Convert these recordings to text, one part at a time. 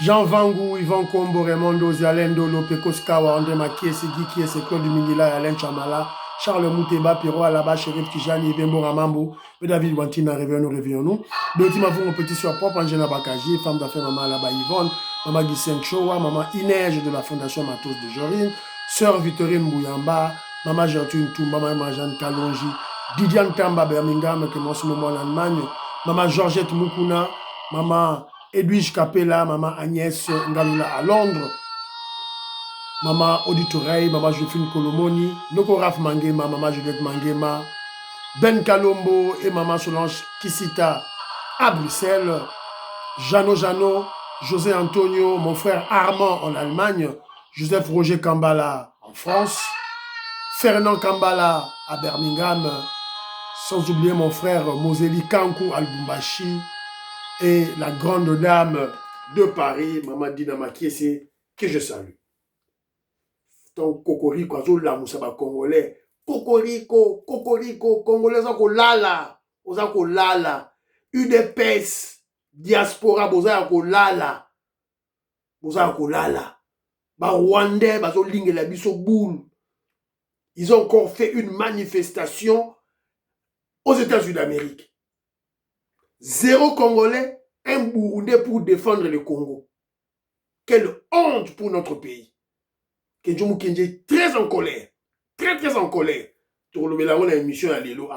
Jean Vangu, Yvan Kombo, Raymond Zialendo, Lopekos Kawa, André Makiesi, Guy Kiesi, Claude Mingila, Alain Chamala, Charles Mouteba, Piro Alaba, Chérif Tijani, Vembo Ramambo, David Wantina, réveillons-nous. Dotima Vungo, petit soir propre, Angela Bakaji, femme d'affaires, maman Alaba Yvonne, maman Guissène Chowa, maman Inège de la Fondation Matos de Jorine, sœur Victorine Bouyamba, maman Gertrude Tou, maman Jeanne Kalonji, Didiane Tamba Birmingham, qui est en ce moment en Allemagne, maman Georgette Mukuna, maman Edwige Capella, maman Agnès Ngalula à Londres, maman Auditoreille, maman Josephine Kolomoni, Noko Raf Mangema, maman Juliette Mangema, Ben Kalombo et maman Solange Kisita à Bruxelles, Jano, José Antonio, mon frère Armand en Allemagne, Joseph Roger Kambala en France, Fernand Kambala à Birmingham, sans oublier mon frère Moseli Kankou à Lubumbashi, et la grande dame de Paris, Maman Dina Makiese, que je salue. Ton cocorico, azul la moussaba congolais. Cocorico, congolais, ozako lala. UDPS, diaspora, bozako lala. Ba Rwandais, bazo lingue la biso boule. Ils ont encore fait une manifestation aux États-Unis d'Amérique. 0 Congolais, un Burundais pour défendre le Congo. Quelle honte pour notre pays. Kenjo Mukenji est très en colère. Très en colère. Pour le mélange, on a une émission à Lélo.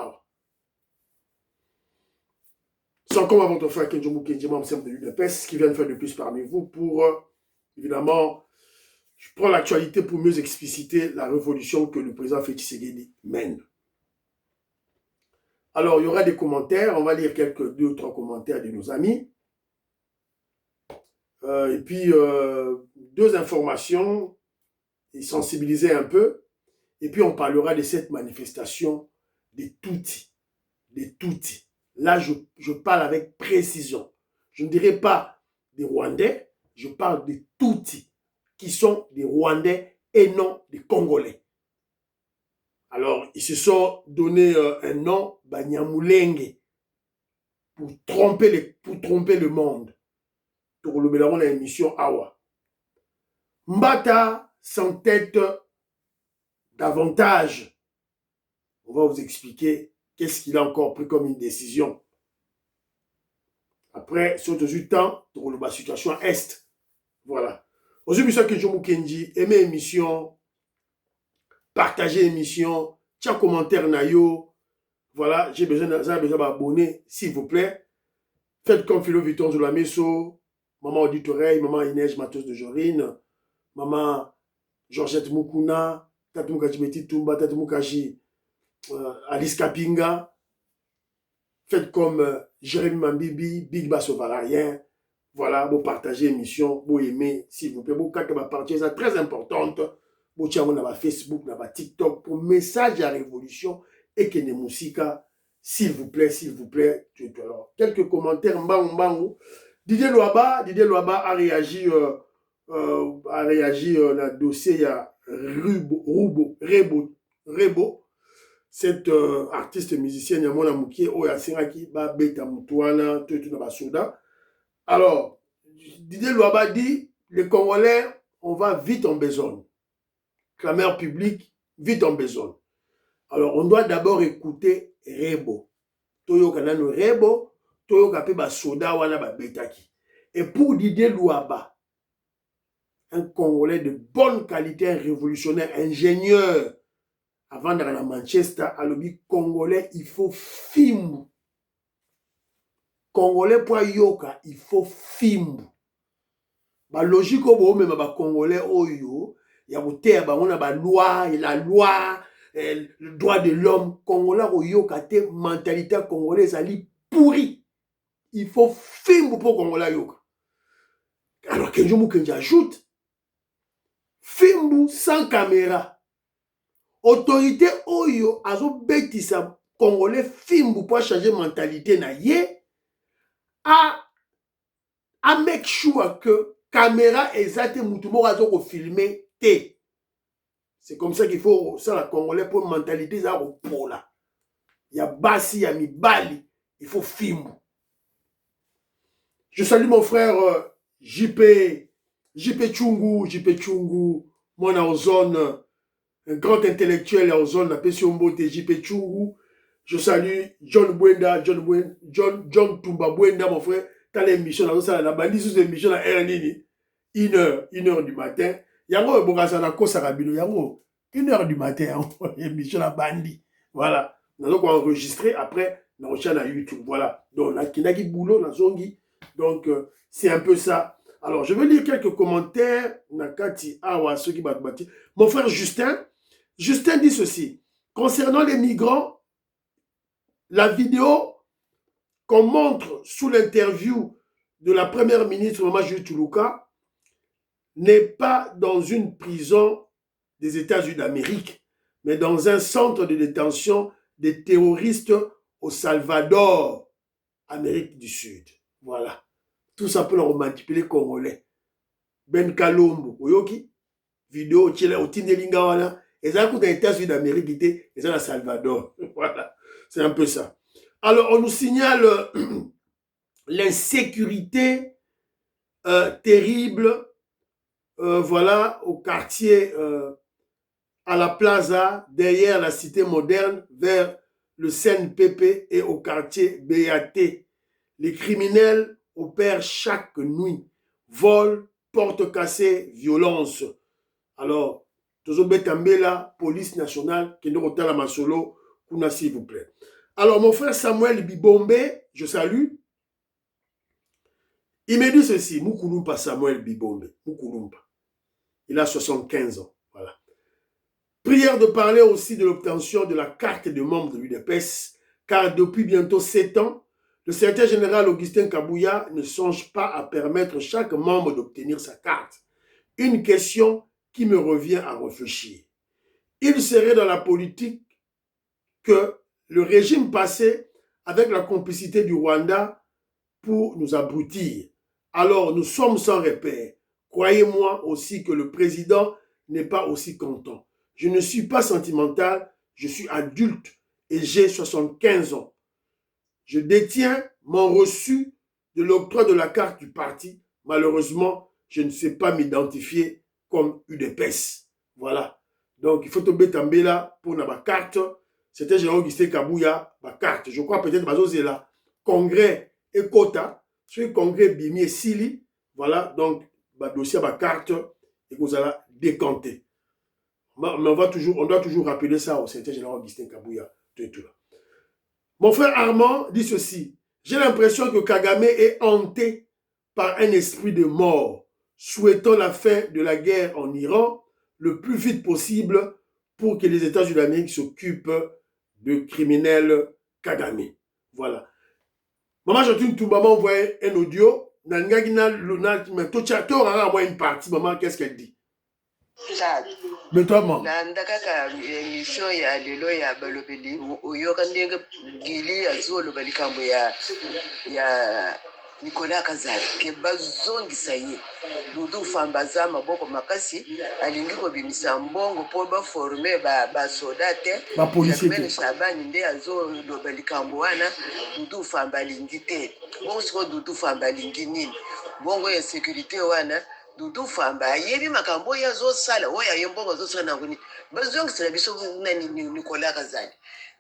Sans comme à votre frère Kenjo Mukenji, membre de l'UDPS, qui vient de faire de plus parmi vous pour, évidemment, je prends l'actualité pour mieux expliciter la révolution que le président Félix Tshisekedi mène. Alors, il y aura des commentaires. On va lire quelques 2 ou 3 commentaires de nos amis. Et puis, 2 informations et sensibiliser un peu. Et puis, on parlera de cette manifestation des Tutsis. Là, je parle avec précision. Je ne dirais pas des Rwandais, je parle des Tutsis, qui sont des Rwandais et non des Congolais. Alors, ils se sont donné un nom, Banyamulenge, pour tromper le monde. Pour le mélange de l'émission Awa. Mbata s'entête davantage. On va vous expliquer qu'est-ce qu'il a encore pris comme une décision. Après, surtout du temps, pour la situation Est. Voilà. Aujourd'hui, monsieur Kenjo Mukenji, aimez l'émission, partagez l'émission, tiens commentaire nayo. Voilà, j'ai besoin d'abonner, s'il vous plaît. Faites comme Philo Vuitton de la Messo, maman Auditoreille, maman Inès Matos de Jorine, maman Georgette Mukuna, Tatumukaji Beti Tumba, Tatumukaji Alice Kapinga. Faites comme Jérémy Mambibi, Big Bass au Valarien. Voilà, vous partagez l'émission, vous aimez, s'il vous plaît. Vous avez une partie très importante. Vous avez un Facebook, un TikTok pour message à révolution et que les musiques, s'il vous plaît. Alors, quelques commentaires. Didier Loaba a réagi dans le dossier. Il y a Rebo. Cette artiste musicienne, Yamona Moukie, Oya Singaki, Beta Moutouana, tout na Basoda. Alors, Didier Loaba dit, les Congolais, on va vite en besogne. Clameur publique, vite en besogne. Alors, on doit d'abord écouter Rebo. Toyo Kanano Rebo, Toyo Kape Basoda wana Babetaki. Et pour Didier Loaba, un Congolais de bonne qualité, un révolutionnaire, ingénieur, avant d'aller à Manchester, à l'objet congolais, il faut film. Congolais pour yoka, il faut film. La logique au même congolais oyo, il y a loi, la loi, le droit de l'homme. Congolais yoka te mentalité congolaise ali pourri. Il faut film pour congolais yoka. Alors Kenjo Mukenji ajoute film sans caméra. Autorité oyo azo betisa congolais film pour changer mentalité na ye a make sure que caméra exacte mutumo azo ko filmer te. C'est comme ça qu'il faut ça la congolais pour mentalité za ko pola. Ya basi ya mibali, il faut film. Je salue mon frère JP Chungu, moi en zone, un grand intellectuel en zone, la Pession JP Chungu. Je salue John Tumba Bwenda, mon frère. T'as l'émission, la bandit sous l'émission à RNini. 1h du matin. Yango, Bogazana Kosa Rabino, Yango, 1h du matin, émission la bandit. Voilà. Nous allons enregistrer après, on recherche à YouTube. Voilà. Donc, la Kinagi Boulot, la Zongi. Donc, c'est un peu ça. Alors, je vais lire quelques commentaires. Nakati Awa, ceux qui battent. Mon frère Justin dit ceci. Concernant les migrants, la vidéo qu'on montre sous l'interview de la première ministre Mama Julie Toulouka n'est pas dans une prison des États-Unis d'Amérique, mais dans un centre de détention des terroristes au Salvador, Amérique du Sud. Voilà. Tout ça pour leur manipuler congolais. Ben Kalombo, oyoki, vidéo, tchela, otindelinga wana, et ça coûte les États-Unis d'Amérique, et ça, le Salvador. Voilà. C'est un peu ça. Alors, on nous signale l'insécurité terrible, voilà, au quartier, à la plaza, derrière la cité moderne, vers le CNPP et au quartier BAT. Les criminels opèrent chaque nuit. Vol, porte cassée, violence. Alors, Tozo Betambela, police nationale, Kendo Rotala Masolo, Kuna, s'il vous plaît. Alors, mon frère Samuel Bibombe, je salue. Il me dit ceci, Moukoulumpa Samuel Bibombe, Moukoulumpa. Il a 75 ans, voilà. Prière de parler aussi de l'obtention de la carte de membre de l'UDPS, car depuis bientôt 7 ans, le secrétaire général Augustin Kabouya ne songe pas à permettre chaque membre d'obtenir sa carte. Une question qui me revient à réfléchir. Il serait dans la politique que le régime passé avec la complicité du Rwanda pour nous abrutir. Alors, nous sommes sans repère. Croyez-moi aussi que le président n'est pas aussi content. Je ne suis pas sentimental, je suis adulte et j'ai 75 ans. Je détiens mon reçu de l'octroi de la carte du parti. Malheureusement, je ne sais pas m'identifier comme UDPS. Voilà. Donc, il faut tomber là pour ma carte. C'était Jean Augustin Kabouya, ma carte. Je crois peut-être que c'est là. Congrès et quota. Sur le congrès Bimi et Sili. Voilà. Donc, ma dossier, ma carte. Et vous allez décanter. Mais on doit toujours rappeler ça au secrétaire général Augustin Kabouya. Tout là. Mon frère Armand dit ceci. J'ai l'impression que Kagame est hanté par un esprit de mort, souhaitant la fin de la guerre en Iran le plus vite possible pour que les États-Unis d'Amérique s'occupent de criminels Kagame. Voilà. Maman Jotune Touba m'a envoyé un audio. Nangagina Luna, mais tout a envoyé une partie. Maman, qu'est-ce qu'elle dit? Mais toi, maman. Nandaka émission ya lelo ya balobeli oyoka ndenge gili azolo balikambo ya Nicolas Kazali ke bazongisa ye Dudu Fambaza maboko makasi alingi kobimisa mbongo po baforme basoda te bapolisier Shabani nde azolo balikambo wana Dudu Famba alingi te bongo siko Dudu Famba alingi nini bongo ya sécurité wana Dudu Famba yebi makambo ya zo sala oya yembongo zo sala ngoni bazongisa biso nani Nicolas Kazali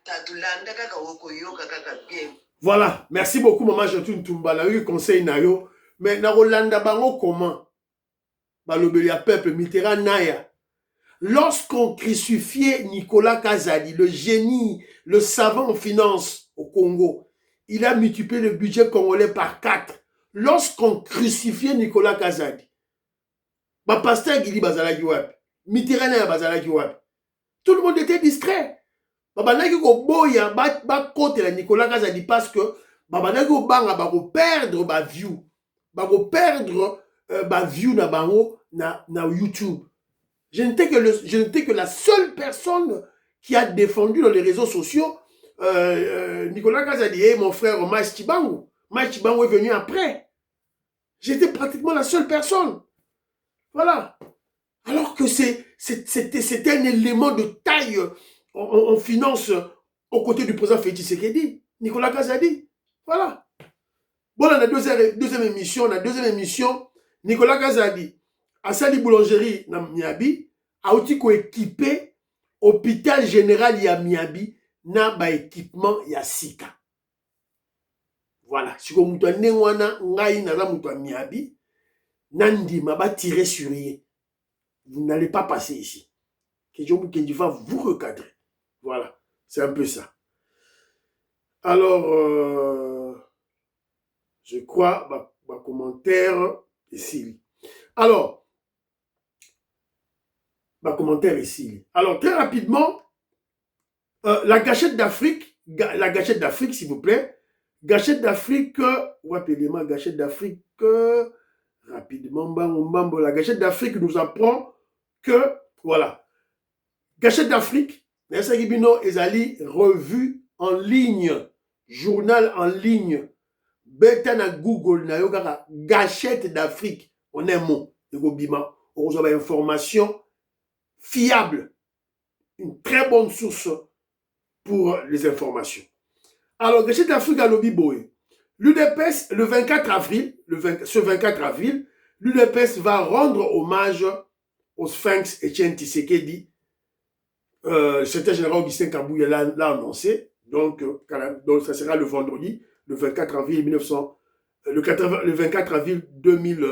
tatulanda kaka woko yoka kaka bien. Voilà, merci beaucoup maman Jotune Tumba la eu conseil nayo mais na Rolanda bango comment balobeli ya peuple Mitterrand naya lorsqu'on crucifiait Nicolas Kazali le génie le savant en finance au Congo il a multiplié le budget congolais par 4 lorsqu'on crucifiait Nicolas Kazali ba pasteur Gili bazalaki wapi Mitterrand naya bazalaki wapi tout le monde était distrait babandaki koboya bakotela Nicolas Kazali parce que babandaki kobanga bakoperdre baview bakoperdre baview na bango na YouTube. Je n'étais que la seule personne qui a défendu dans les réseaux sociaux Nicolas Kazali et mon frère Maïs Chibango. Maïs Chibango est venu après. J'étais pratiquement la seule personne. Voilà. Alors que c'était un élément de taille en finance aux côtés du président Félix Tshisekedi, Nicolas Kazadi. Voilà. Bon, on a deuxième émission, Nicolas Kazadi, asali boulangerie na Miabi, a outi ko équipé hôpital général ya Miabi na ba équipement ya sika. Voilà, si ko mutu ndengwana ngai na la mutu Miabi, nandima ba tirer sur ye. Vous n'allez pas passer ici. Que Dieu va vous recadrer. Voilà, c'est un peu ça. Alors, je crois, ma commentaire ici. Alors, ma commentaire ici. Alors, très rapidement, la gâchette d'Afrique, s'il vous plaît. Gâchette d'Afrique, ou appelez-moi gâchette d'Afrique, rapidement, la gâchette d'Afrique nous apprend que, voilà, gâchette d'Afrique, Nesagibino Ezali, revue en ligne, journal en ligne, bêta na Google, na yoga, gâchette d'Afrique, on a un mot, on a une information fiable, une très bonne source pour les informations. Alors, gâchette d'Afrique à l'Obiboé, l'UDPS, le 24 avril, ce 24 avril, l'UDPS va rendre hommage au Sphinx Etienne Tshisekedi. Le secrétaire général Augustin Kabouya l'a annoncé. Donc, ça sera le vendredi, le 24 avril 1900, le 24 avril 2000,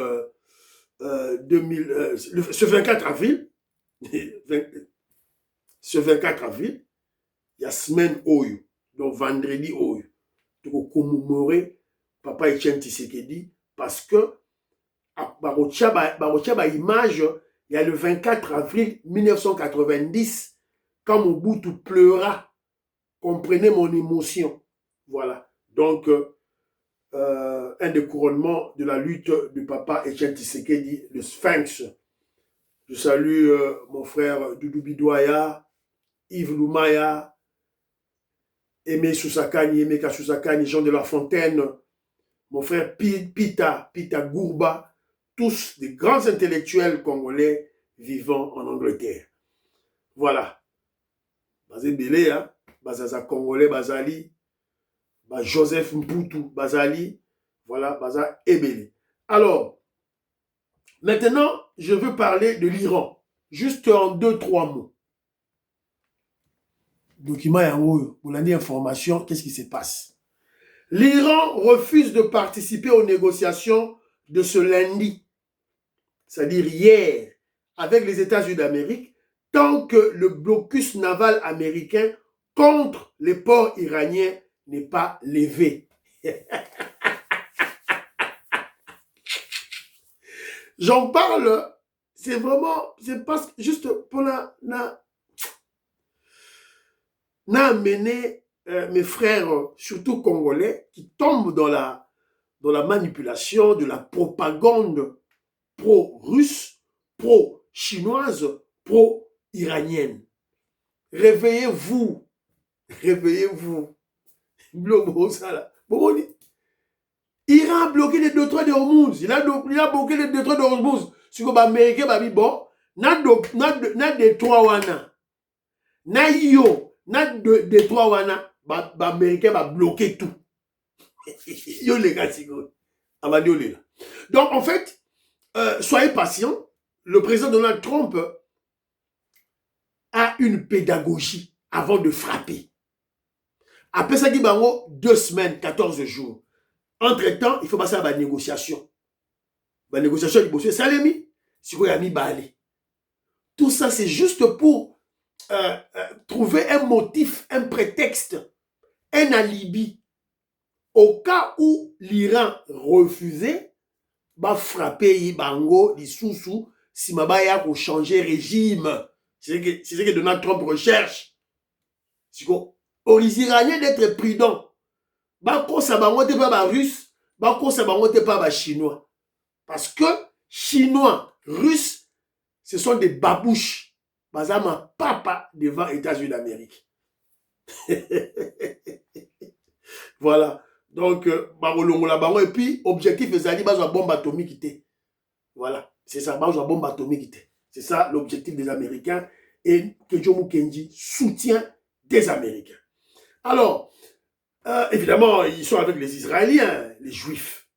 ce 24 avril, ce 24 avril, il y a semaine Oyo, donc vendredi Oyo, pour commémorer Papa Etienne Tshisekedi, parce que Barotia image, il y a le 24 avril 1990, quand Mobutu pleura, comprenez mon émotion. Voilà. Donc, un des couronnements de la lutte du papa Etienne Tshisekedi, le Sphinx. Je salue mon frère Doudou Bidouaya, Yves Lumaya, Aimé Soussakani, Emeka Soussakani, Jean de La Fontaine, mon frère Pita Gourba, tous des grands intellectuels congolais vivant en Angleterre. Voilà. Bazé Belé, hein, Bazaza Congolais, Bazali, Joseph Mputu, Bazali, voilà, Baza Ebele. Alors, maintenant, je veux parler de l'Iran, juste en 2-3 mots. Document Yangoyo, pour l'année information, qu'est-ce qui se passe? L'Iran refuse de participer aux négociations de ce lundi, c'est-à-dire hier, avec les États-Unis d'Amérique, tant que le blocus naval américain contre les ports iraniens n'est pas levé. J'en parle, c'est vraiment, c'est parce que juste pour amener mes frères, surtout congolais, qui tombent dans la manipulation de la propagande pro-russe, pro-chinoise, pro-iranienne. Réveillez-vous. Réveillez-vous. Iran a bloqué les détroits de Hormuz. Il a bloqué les détroits de Hormuz. Si vous Américain, bon, na détroit wana. Na yo, na détroit wana, Américain va bloquer tout. Yo les gars, donc en fait, soyez patients. Le président Donald Trump a une pédagogie avant de frapper. Après ça, il y a 2 semaines, 14 jours. Entre-temps, il faut passer à la négociation. La négociation, il ça l'est mis. Si vous avez mis balé. Tout ça, c'est juste pour trouver un motif, un prétexte, un alibi. Au cas où l'Iran refusait, va frapper Bango, les sous-sous, si Mabaya pour changer régime. C'est ce que Donald Trump recherche. Aux Iraniens d'être prudents. Bako sabango te pas russe, bako sabango te pas chinois. Parce que chinois, russes, ce sont des babouches. Bazama papa devant les États-Unis d'Amérique. Voilà. Donc, et puis, objectif, c'est d'aller à bombe atomique. Voilà. C'est ça, bombe atomique. C'est ça l'objectif des Américains. Et que Jomo Kenji soutient des Américains. Alors, évidemment, ils sont avec les Israéliens, les Juifs.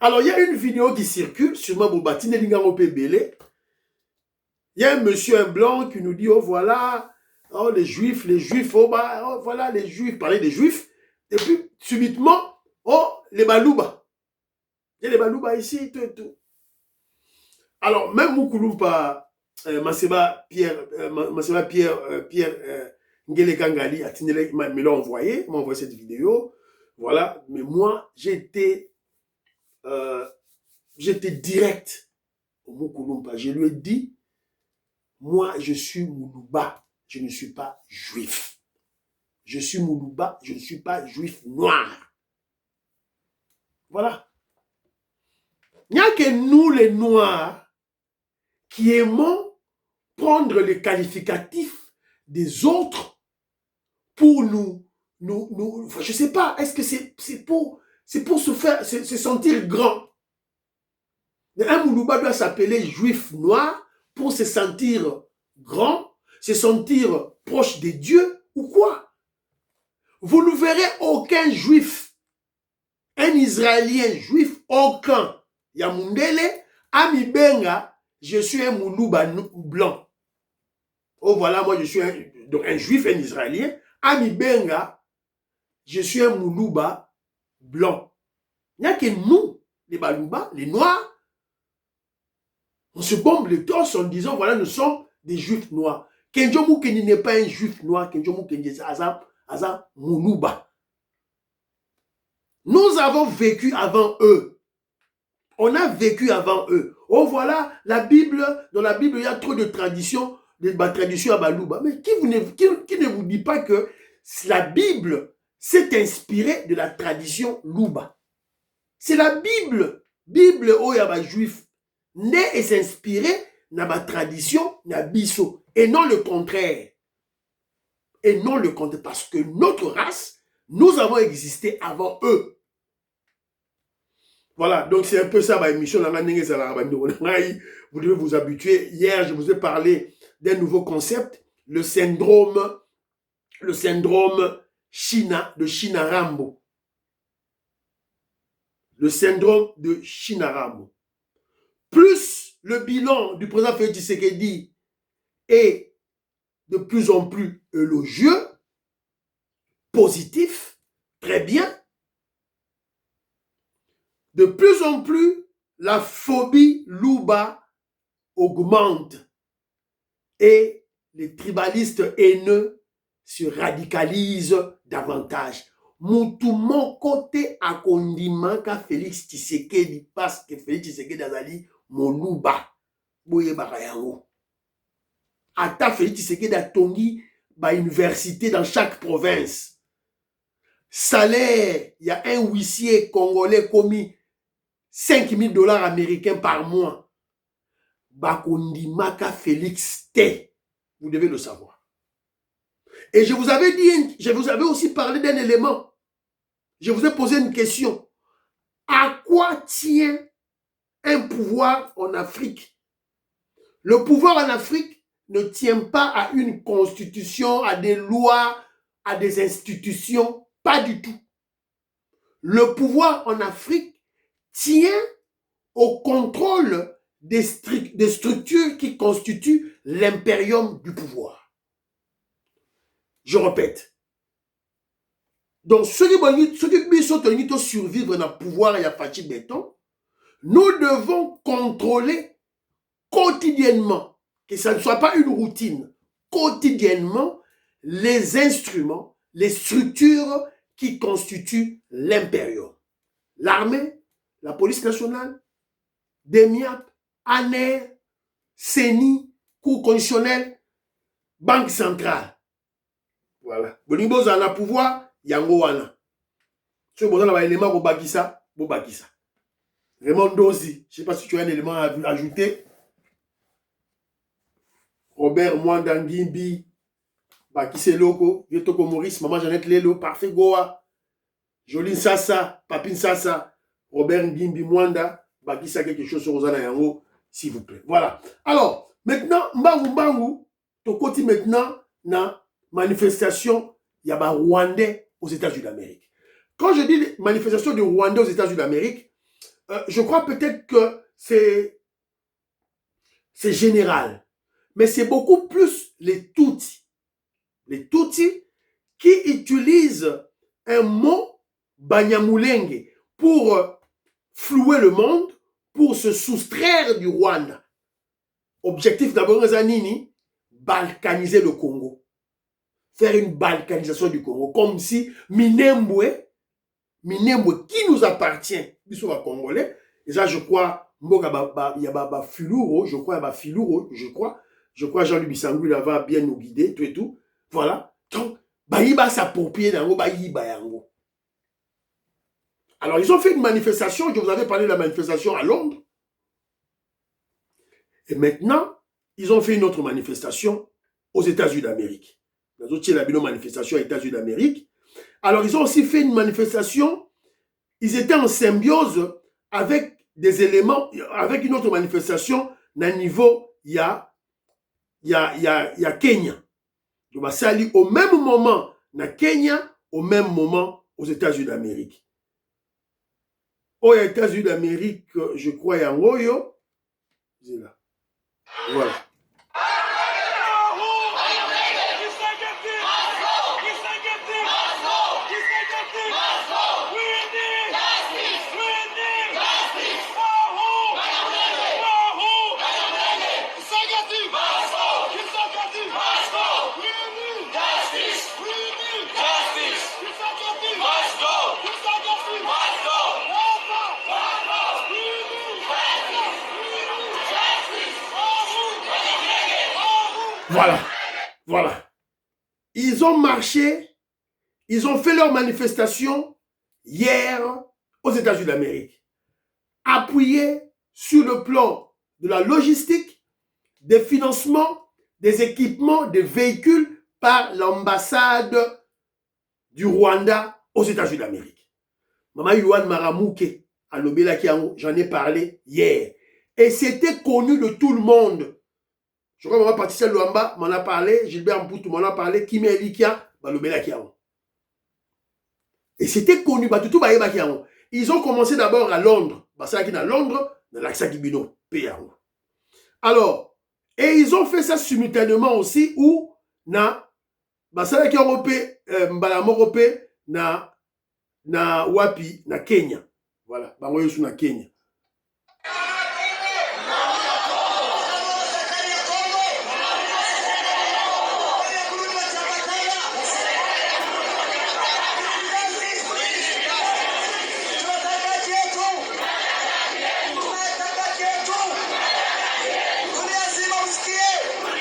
Alors, il y a une vidéo qui circule sur ma bobatine Lingango Pébélé. Il y a un monsieur, un blanc, qui nous dit, oh voilà, oh, les juifs, oh, bah, oh voilà, les juifs, parler des juifs. Et puis, subitement, oh, les balouba. Il y a les balouba ici, tout et tout. Alors, même Moukoulumpa, Maseba Pierre, Ngele Kangali, me l'a envoyé cette vidéo. Voilà, mais moi, j'étais direct au Moukoulumpa. Je lui ai dit, moi, je suis Moulouba, je ne suis pas juif. Je suis Moulouba, je ne suis pas juif noir. Voilà. Il n'y a que nous, les noirs, qui aimons prendre les qualificatifs des autres pour nous enfin, je ne sais pas, est-ce que c'est pour se sentir grand. Un Moulouba doit s'appeler juif noir pour se sentir grand, se sentir proche de Dieu ou quoi? Vous ne verrez aucun juif, un Israélien juif, aucun. Yamundele, Amibenga, je suis un Moulouba blanc. Oh voilà, moi je suis un juif, un Israélien. Amibenga, je suis un Moulouba blanc. Il n'y a que nous, les Balouba, les Noirs, on se bombe le torse en disant, voilà, nous sommes des juifs noirs. Kenjo Moukeni n'est pas un juif noir, Kenjo Moukeni est Aza Moulouba. Nous avons vécu avant eux. On a vécu avant eux. Oh voilà, la Bible, dans la Bible, il y a trop de traditions, de traditions à Balouba. Mais qui ne vous dit pas que la Bible s'est inspirée de la tradition Louba? C'est la Bible. Bible, oh, il y a des juifs. Né et s'inspirer dans la tradition, na biso. Et non le contraire. Et non le contraire. Parce que notre race, nous avons existé avant eux. Voilà, donc c'est un peu ça, ma émission. Vous devez vous habituer. Hier, je vous ai parlé d'un nouveau concept, le syndrome de Chinarambo. Le syndrome de Chinarambo. Plus le bilan du président Félix Tshisekedi est de plus en plus élogieux, positif, très bien, de plus en plus, la phobie Louba augmente et les tribalistes haineux se radicalisent davantage. Mon côté à Kondimaka Félix Tshisekedi parce que Félix Tshisekedi azali mon Louba. Boye bakayango. Ata Félix Tshisekedi a tongi ba université dans chaque province. Salaire, il y a un huissier congolais commis $5,000 américains par mois. Bakondimaka Félix T. Vous devez le savoir. Et je vous avais aussi parlé d'un élément. Je vous ai posé une question. À quoi tient un pouvoir en Afrique? Le pouvoir en Afrique ne tient pas à une constitution, à des lois, à des institutions. Pas du tout. Le pouvoir en Afrique tient au contrôle des structures qui constituent l'impérium du pouvoir. Je répète. Donc, ceux qui sont survivre dans le pouvoir et à Fachi Béton, nous devons contrôler quotidiennement, que ça ne soit pas une routine, quotidiennement, les instruments, les structures qui constituent l'impérium. L'armée, la police nationale, DEMIAP, ANER, CENI, Cour constitutionnelle, Banque centrale. Voilà. Bonimbo a le pouvoir, yango wana. Si vous avez un élément pour Bakissa, vous Bakissa. Raymond Dozi, je ne sais pas si tu as un élément à ajouter. Robert Mwandangimbi, Bakissé Loko, Vietoko Maurice, Maman Jeannette Lelo, Parfait Goa, Joline Sassa, Papine Sassa, Robert Ngimbi Mwanda, Bakissa quelque chose sur Rosana Yango, s'il vous plaît. Voilà. Alors, maintenant, Mbangu, Tokoti maintenant, na manifestation, il y a un Rwandais aux États-Unis d'Amérique. Quand je dis manifestation de Rwandais aux États-Unis d'Amérique, je crois peut-être que c'est général. Mais c'est beaucoup plus les Tutsis. Les Tutsis qui utilisent un mot Banyamulenge pour flouer le monde, pour se soustraire du Rwanda. Objectif d'abord, Zanini, balkaniser le Congo. Faire une balkanisation du Congo. Comme si Minembwe, qui nous appartient, ils sont Congolais, et ça je crois, il y a Filuro, je crois Jean-Louis Bissangou, il va bien nous guider, tout et tout. Voilà. Donc, Baïba s'approprier d'ango, Baïba yango. Alors, ils ont fait une manifestation, je vous avais parlé de la manifestation à Londres. Et maintenant, ils ont fait une autre manifestation aux États-Unis d'Amérique. Dans autres, il y a une manifestation aux États-Unis d'Amérique. Alors, ils ont aussi fait une manifestation, ils étaient en symbiose avec des éléments, avec une autre manifestation, d'un niveau, il y a Kenya. Donc, ça allait au même moment, na Kenya, au même moment, aux États-Unis d'Amérique. Aux États-Unis d'Amérique, je crois, il y a un Oyo. Voilà. Voilà, voilà. Ils ont marché, ils ont fait leur manifestation hier aux États-Unis d'Amérique, appuyés sur le plan de la logistique, des financements, des équipements, des véhicules par l'ambassade du Rwanda aux États-Unis d'Amérique. Maman Yohan Maramouke, à Lobela Kiango, j'en ai parlé hier. Et c'était connu de tout le monde. Je crois que Maman Patricia Luamba m'en a parlé, Gilbert Mpoutou m'en a parlé, Kimi Elikia, Lobela Kiango. Et c'était connu, ils ont commencé d'abord à Londres. À Londres, dans l'accès Gibino, Péango. Alors, et ils ont fait ça simultanément aussi où, na Basalaki Europé, Mbalamorope, na Wapi, na Kenya. Voilà, Bangoyosu na Kenya.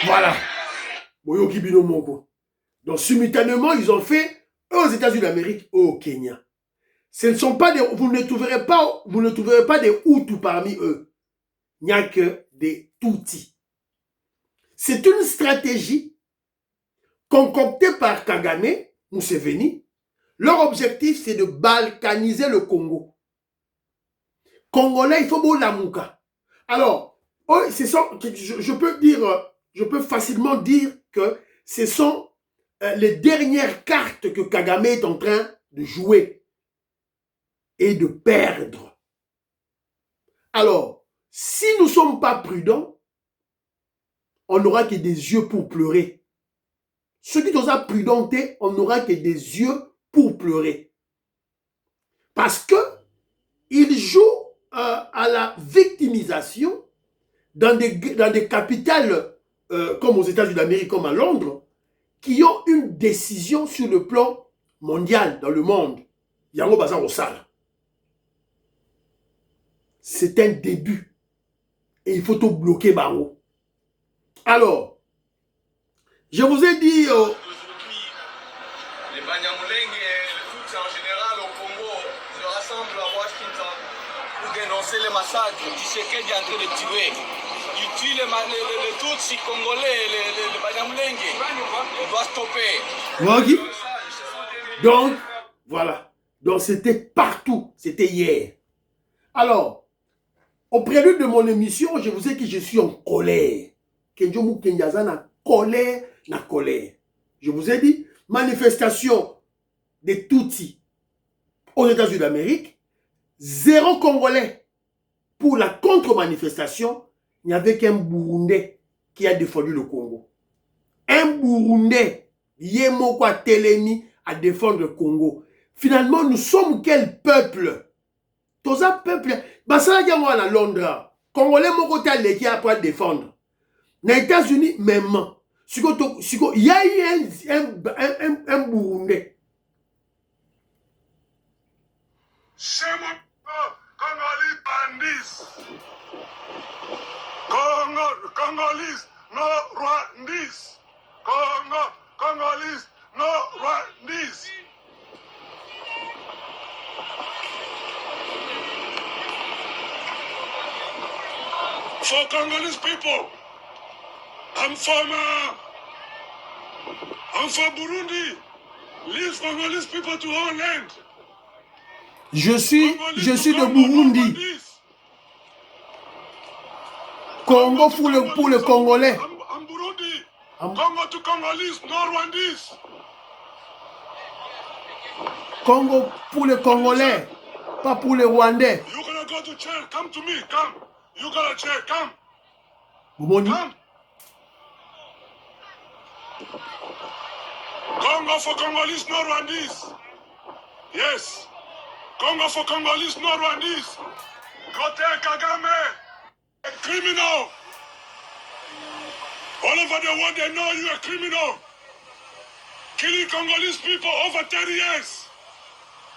Voilà. Donc, simultanément, ils ont fait aux États-Unis d'Amérique, au Kenya. Ce ne sont pas des, vous ne trouverez pas des Hutus parmi eux. Il n'y a que des Tutsis. C'est une stratégie concoctée par Kagame, Museveni. Leur objectif, c'est de balkaniser le Congo. Congolais, il faut beau l'amouka. Alors, je peux facilement dire que ce sont les dernières cartes que Kagame est en train de jouer et de perdre. Alors, si nous ne sommes pas prudents, on n'aura que des yeux pour pleurer. Ceux qui sont prudentés, on n'aura que des yeux pour pleurer. Parce que ils jouent à la victimisation dans des capitales comme aux États-Unis d'Amérique, comme à Londres, qui ont une décision sur le plan mondial, dans le monde. Yango Bazar Osala. C'est un début. Et il faut tout bloquer Bango. Alors, je vous ai dit... les Banyamulenge et les Tutsis en général au Congo se rassemblent à Washington pour dénoncer les massacres. Tshisekedi est en train de tuer. Il tue les Tutsis congolais, les Banyamulenge. Il doit stopper. Okay. Donc, voilà. Donc, c'était partout. C'était hier. Alors, au prélude de mon émission, je vous ai dit que je suis en colère. Kenjomu Kenyaza na colère, na colère. Je vous ai dit, manifestation des Tutsis aux États-Unis d'Amérique, 0 Congolais pour la contre-manifestation, il n'y avait qu'un Burundais qui a défendu le Congo. Un Burundais, Yemoko Telemi, à défendre le Congo. Finalement, nous sommes quel peuple? Tous un peuple. Basala Diamwa à Londres. Congolais, mon côté, qui a pour défendre. Dans les États-Unis, même. Il y a eu un Burundais. Congolese bandits. Congolese, no Rwandese. Congolese, no Rwandese. For Congolese people, I'm from Burundi. Leave Congolese people to our land. Je suis de Burundi. Congo pour le Congolais. I'm Burundi. Congo to Congolese, no Rwandese. Congo pour le Congolais, pas pour les Rwandais. You're gonna go to church. Come to me. Come. You got a chair. Come. Burundi. Come. Congo for Congolese, no Rwandese. Yes. Congo for Congolese, no Rwandese. Kote Kagame, a criminal. All over the world, they know you're a criminal. Killing Congolese people over 30 years.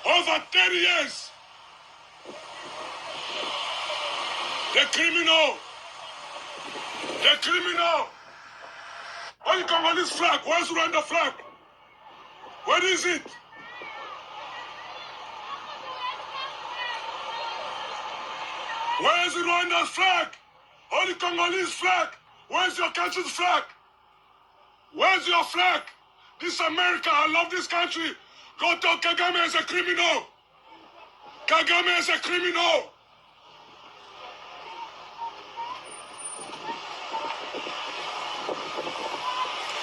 Over 30 years. The criminal. The criminal. Where's the Congolese flag? Where's Rwanda flag? Where is it? Where's the Rwanda's flag? Or the Congolese flag? Where's your country's flag? Where's your flag? This America, I love this country. Go tell Kagame is a criminal. Kagame is a criminal.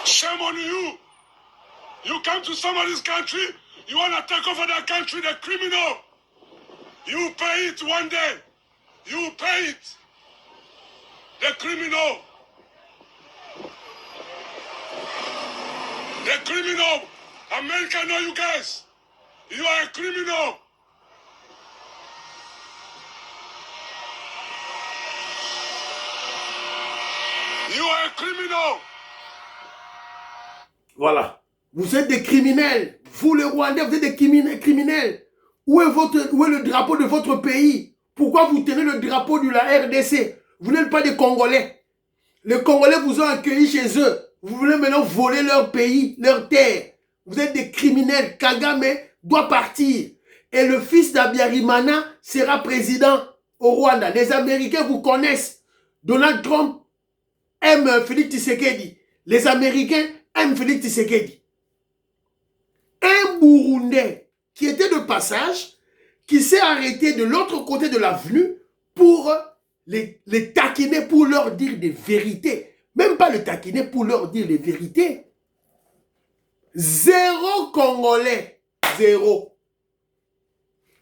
Shame on you. You come to somebody's country, you want to take over that country, the criminal. You pay it one day. You pay it. The criminal. The criminal. America know you guys. You are a criminal. You are a criminal. Voilà. Vous êtes des criminels. Vous, les Rwandais, vous êtes des criminels. Où est le drapeau de votre pays? Pourquoi vous tenez le drapeau de la RDC? Vous n'êtes pas des Congolais. Les Congolais vous ont accueillis chez eux. Vous voulez maintenant voler leur pays, leur terre. Vous êtes des criminels. Kagame doit partir. Et le fils d'Abiyarimana sera président au Rwanda. Les Américains vous connaissent. Donald Trump aime Félix Tshisekedi. Les Américains aiment Félix Tshisekedi. Un Burundais qui était de passage, qui s'est arrêté de l'autre côté de l'avenue pour les taquiner, pour leur dire des vérités. Même pas le taquiner, pour leur dire les vérités. Zéro Congolais. Zéro.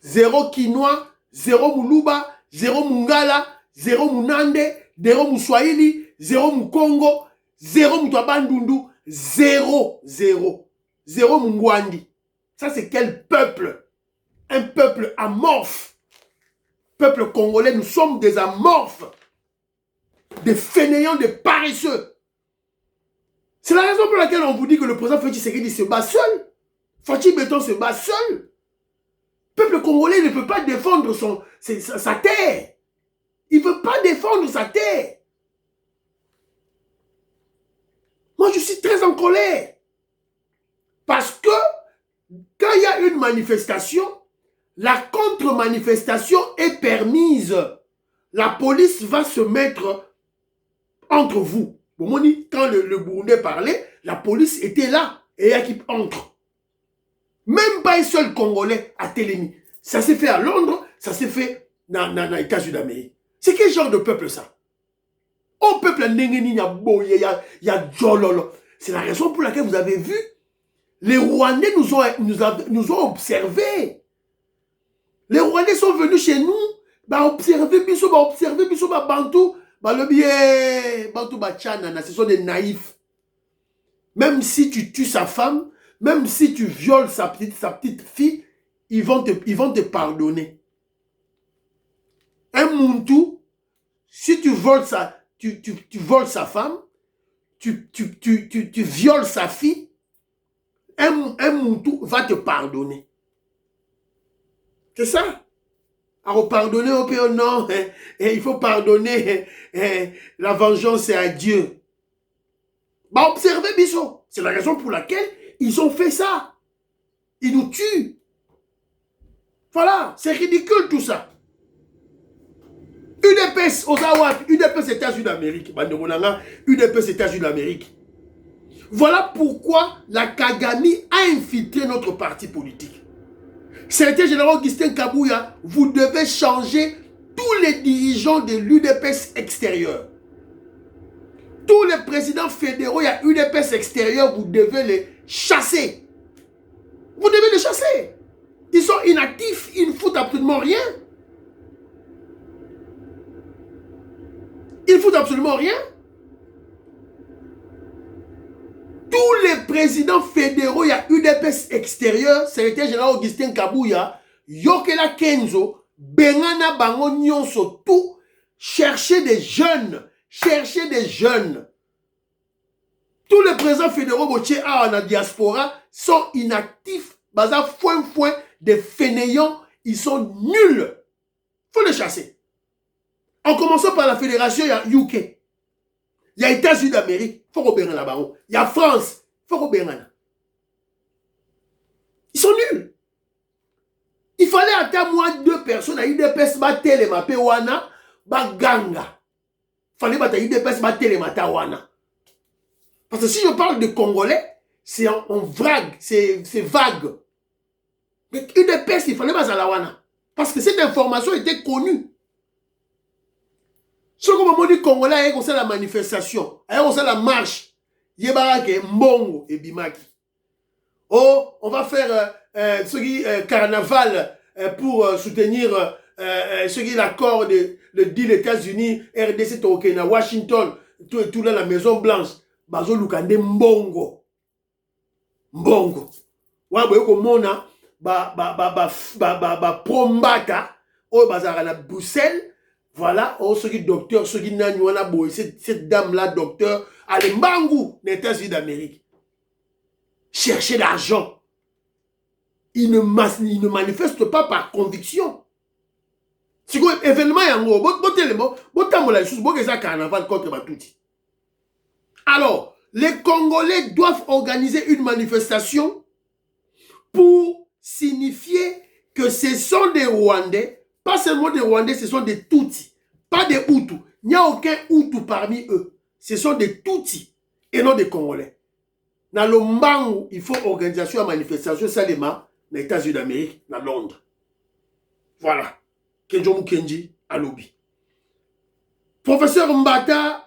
Zéro Kinois, zéro Muluba, zéro Mungala, zéro Munande, zéro Muswahili, zéro Mukongo, zéro Mutwabandundu, zéro, zéro. Zéro Mungwandi. Ça, c'est quel peuple? Un peuple amorphe. Peuple congolais, nous sommes des amorphes. Des fainéants, des paresseux. C'est la raison pour laquelle on vous dit que le président Félix Tshisekedi se bat seul. Fatou Béton se bat seul. Le peuple congolais ne peut pas défendre sa terre. Il ne veut pas défendre sa terre. Moi, je suis très en colère. Parce que quand il y a une manifestation, la contre-manifestation est permise. La police va se mettre entre vous. Bon, quand le Burundais parlait, la police était là et il entre. Même pas un seul Congolais à Télémi. Ça s'est fait à Londres, ça s'est fait dans les États-Unis d'Amérique. C'est quel genre de peuple ça? Au peuple, il y a Djololo. C'est la raison pour laquelle vous avez vu, les Rwandais nous ont observés. Les Rwandais sont venus chez nous observer biso ba bantu balobi bantu ba tchanana, ce sont des naïfs. Même si tu tues sa femme, même si tu violes sa petite fille, ils vont te pardonner. Un muntu, si tu voles tu voles sa femme, tu violes sa fille, un muntu va te pardonner. C'est ça. Alors pardonner au père, non, il faut pardonner, la vengeance est à Dieu. Bah observez biso, c'est la raison pour laquelle ils ont fait ça. Ils nous tuent. Voilà, c'est ridicule tout ça. UDPS aux Awad, UDPS États-Unis d'Amérique, UDPS États-Unis d'Amérique. Voilà pourquoi la Kagame a infiltré notre parti politique. Secrétaire général Augustin Kabouya, vous devez changer tous les dirigeants de l'UDPS extérieur. Tous les présidents fédéraux, il y a UDPS extérieur, vous devez les chasser. Vous devez les chasser. Ils sont inactifs, ils ne foutent absolument rien. Ils ne foutent absolument rien. Tous les présidents fédéraux, il y a UDPS extérieur, secrétaire général Augustin Kabouya, Yokela Kenzo, Bengana Bango Nyonso, tout, chercher des jeunes. Cherchez des jeunes. Tous les présidents fédéraux botier à la diaspora sont inactifs. Baza foin des fainéants, ils sont nuls. Faut les chasser. En commençant par la fédération, il y a UK. Il y a États-Unis d'Amérique, faut qu'on bénisse là-bas. Il y a France, faut qu'on bénisse. Ils sont nuls. Il fallait attendre moi 2 personnes à UDPS Batel et Mapé Wana, Baganga. Fallait battre UDPS Batel et Matawana. Parce que si je parle de Congolais, c'est en vague, c'est vague. Mais UDPS, il fallait battre la Wana. Parce que cette information était connue. Ce qu'on m'a dit Congolais, il y a la manifestation, il y a la marche, il y a Mbongo et Bimaki. Oh, on va faire carnaval pour soutenir l'accord de deal États-Unis, RDC, Tokyo, Washington, tout là, la Maison Blanche. Bazo Lukande Mbongo. Mbongo. Wa boye ko mona prombata o bazara na Bruxelles. Voilà, oh ce qui docteur, ce qui n'a wana boy, cette dame là docteur à l'Embangu, les États-Unis d'Amérique. Chercher l'argent. Il ne manifeste pas par conviction. Si vous événement yango, carnaval contre Batouti. Alors, les Congolais doivent organiser une manifestation pour signifier que ce sont des Rwandais, pas seulement des Rwandais, ce sont des Tutsis, pas des Hutus. Il n'y a aucun Hutu parmi eux. Ce sont des Tutsis et non des Congolais. Dans le Mbangu, il faut organisation et manifestation seulement dans les États-Unis d'Amérique, dans Londres. Voilà. Kenjomu Kenji à Lobi. Professeur Mbata,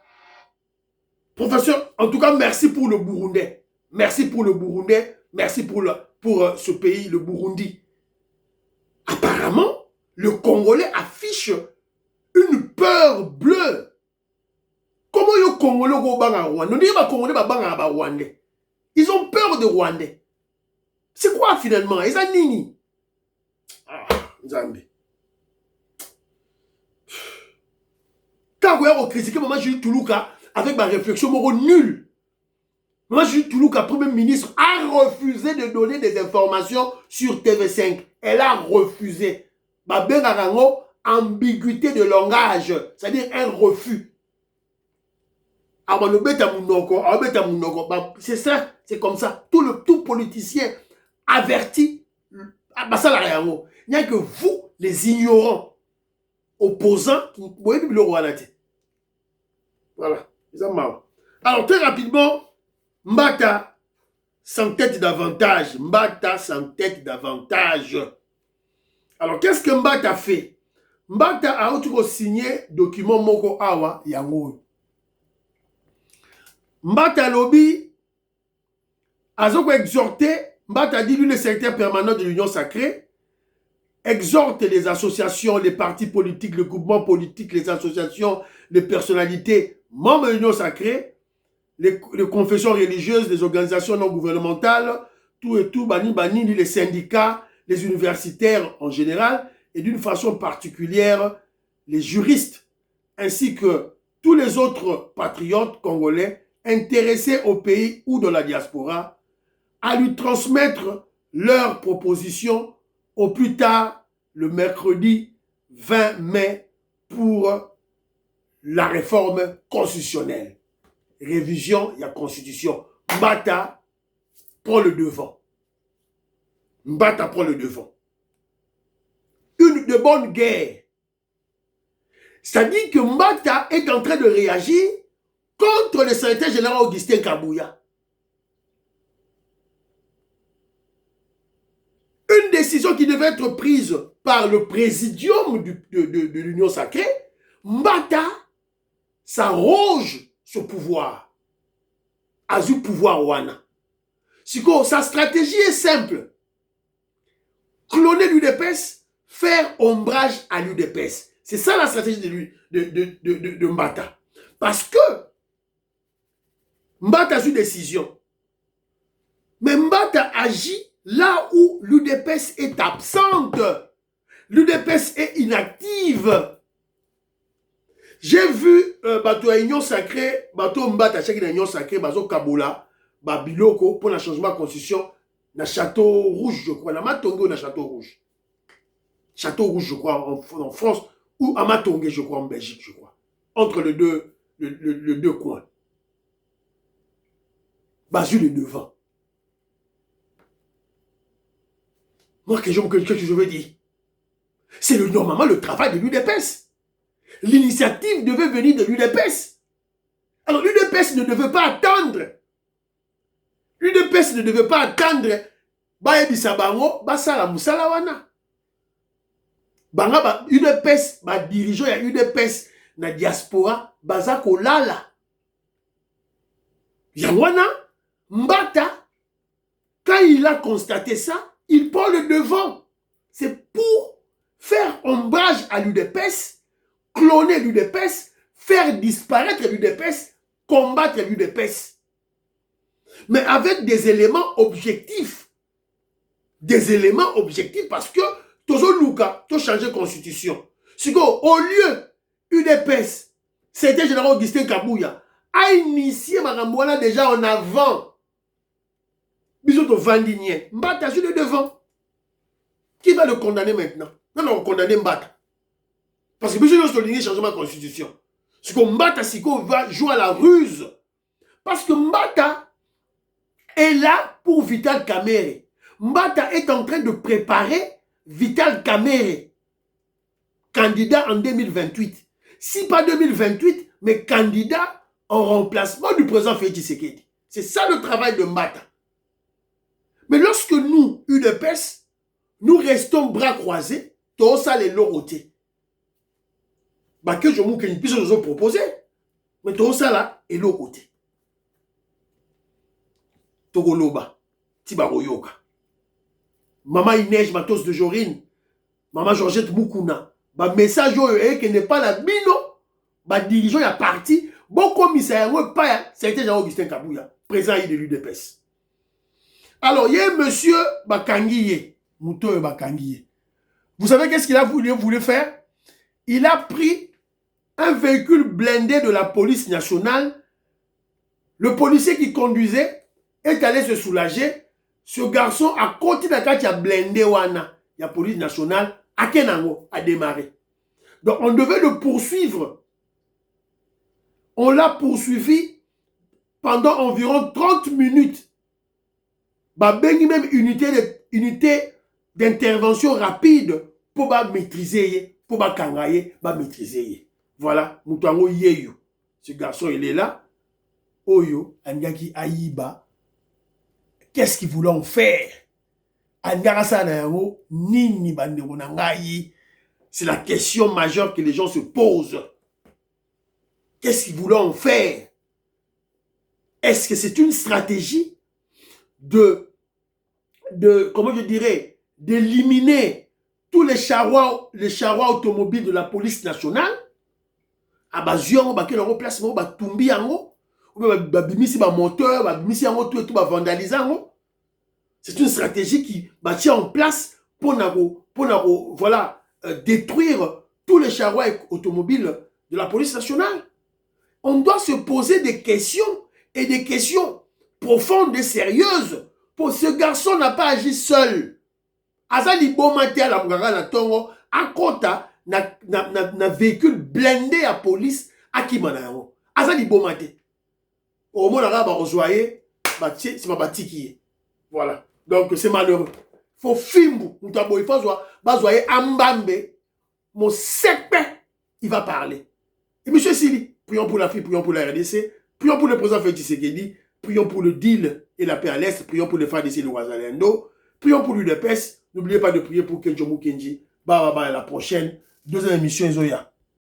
professeur, en tout cas, merci pour le Burundais. Merci pour le Burundais. Merci pour ce pays, le Burundi. Apparemment, le Congolais affiche une peur bleue. Comment les Congolais go banga Rwanda? On dit que les Congolais banga Rwandais. Ils ont peur de Rwandais. C'est quoi finalement? Ils ont nini? Ah, Zambie. Quand vous avez critiqué Maman Julie Toulouka avec ma réflexion nulle, Maman Julie Toulouka, Premier ministre, a refusé de donner des informations sur TV5. Elle a refusé. Ambiguïté de langage, c'est-à-dire un refus. C'est ça, c'est comme ça. Tout politicien averti, il n'y a que vous, les ignorants, opposants, qui vous voyez le roi. Voilà, ils ont marre. Alors, très rapidement, Mbata s'entête davantage. Mbata s'entête davantage. Alors, qu'est-ce que Mbata fait? Mbata a aussi signé document Moko Awa Yango. Mbata lobby a exhorté, Mbata dit lui le secrétaire permanent de l'Union sacrée, exhorte les associations, les partis politiques, les groupements politiques, les associations, les personnalités membres de l'Union sacrée, les confessions religieuses, les organisations non gouvernementales, tout et tout, les syndicats, les universitaires en général, et d'une façon particulière, les juristes, ainsi que tous les autres patriotes congolais intéressés au pays ou dans la diaspora, à lui transmettre leurs propositions au plus tard le mercredi 20 mai pour la réforme constitutionnelle. Révision de la Constitution. Mbata prend le devant. Mbata prend le devant. Une de bonne guerre. C'est-à-dire que Mbata est en train de réagir contre le secrétaire général Augustin Kabouya. Une décision qui devait être prise par le présidium de l'Union sacrée, Mbata s'arroge ce pouvoir. Azu pouvoir wana. Sa stratégie est simple. Cloner l'UDPS, faire ombrage à l'UDPS. C'est ça la stratégie de Mbata. Parce que Mbata a eu décision. Mais Mbata agit là où l'UDPS est absente. L'UDPS est inactive. J'ai vu bateau à Union sacrée, bateau Mbata chèque d'Union sacrée, bateau Kabola, Babiloko pour le changement de constitution, na Château Rouge, je crois. Na Matongue ou na Château Rouge. Château Rouge, je crois, en France, ou à Matongue, je crois, en Belgique, je crois. Entre les deux coins. Basu le devant. Moi, que je veux dire, c'est normalement le travail de l'UDPS. L'initiative devait venir de l'UDPS. Alors l'UDPS ne devait pas attendre. L'UDPS ne devait pas attendre. Baebisa bango, basala musala wana. Banga UDPS, dirigeant ya UDPS na diaspora, bazako lala. Yangwana, Mbata, quand il a constaté ça, il prend le devant. C'est pour faire ombrage à l'UDPS, cloner l'UDPS, faire disparaître l'UDPS, combattre l'UDPS. Mais avec des éléments objectifs. Des éléments objectifs parce que Tozo Luka, tu changes de constitution. Au lieu UDPS, c'était général Augustin Kabouya, a initié Marambouana déjà en avant. Bisous au Vandinien. Mbata sur le devant. Qui va le condamner maintenant? Non, on va condamner Mbata. Parce que bisous nous souligner changement de constitution. Ce que Mbata Siko va jouer à la ruse. Parce que Mbata est là pour Vital Kamerhe. Mbata est en train de préparer Vital Kamerhe, candidat en 2028. Si pas 2028, mais candidat en remplacement du président Félix Tshisekedi. C'est ça le travail de Mbata. Mais lorsque nous, UDPS, nous restons bras croisés, tout ça les lorotés. Bah que je m'occupe plus nous ont proposé, mais tout ça là est loroté. Togoloba, Tibaroyoka. Maman Inège Matos de Jorine, Maman Georgette Moukouna, bah message qui n'est pas la bino, bah dirigeant y a parti, bon commissaire, pas c'était Jean-Augustin Kabouya, président de l'UDPS. Alors, il y a un monsieur Bakangiye, Mouto Bakangiye. Vous savez qu'est-ce qu'il a voulu faire? Il a pris un véhicule blindé de la police nationale. Le policier qui conduisait est allé se soulager. Ce garçon a continué à blindé wana. La police nationale à Kenango a démarré. Donc, on devait le poursuivre. On l'a poursuivi pendant environ 30 minutes. Bah, même unité d'intervention rapide pour maîtriser, pour kangaye, maîtriser. Voilà, Moutango Yeyo. Ce garçon, il est là. Oyo, Angaki Aïba. Qu'est-ce qu'ils voulaient en faire? C'est la question majeure que les gens se posent. Qu'est-ce qu'ils voulaient en faire? Est-ce que c'est une stratégie comment je dirais, d'éliminer tous les charrois automobiles de la police nationale, à Bazion, Bakelo place, Batumbi yango, ou Babimisi ba moteur, Babimisi yango tout vandaliser yango. C'est une stratégie qui tient en place pour voilà, détruire tous les charrois automobiles de la police nationale. On doit se poser des questions et des questions profondes et sérieuses. Pour ce garçon n'a pas agi seul. Azali bomate à la muganga na tongo, à kota na véhicule blindé à police à Kimana yango. Azali bomate. Au moins là ba rejoyer, c'est pas batiki. Voilà. Donc c'est malheureux. Faut fimbu, il faut bazoyer ambambe, mon sepe, il va parler. Et monsieur Sili, prions pour la fille, prions pour la RDC, prions pour le président Félix Tshisekedi, prions pour le deal et la paix à l'Est, prions pour les frères d'ici, le Ouazalendo, prions pour l'UDPS. N'oubliez pas de prier pour Kenjo Mukenji. Bah, la prochaine, deuxième émission, Zoya.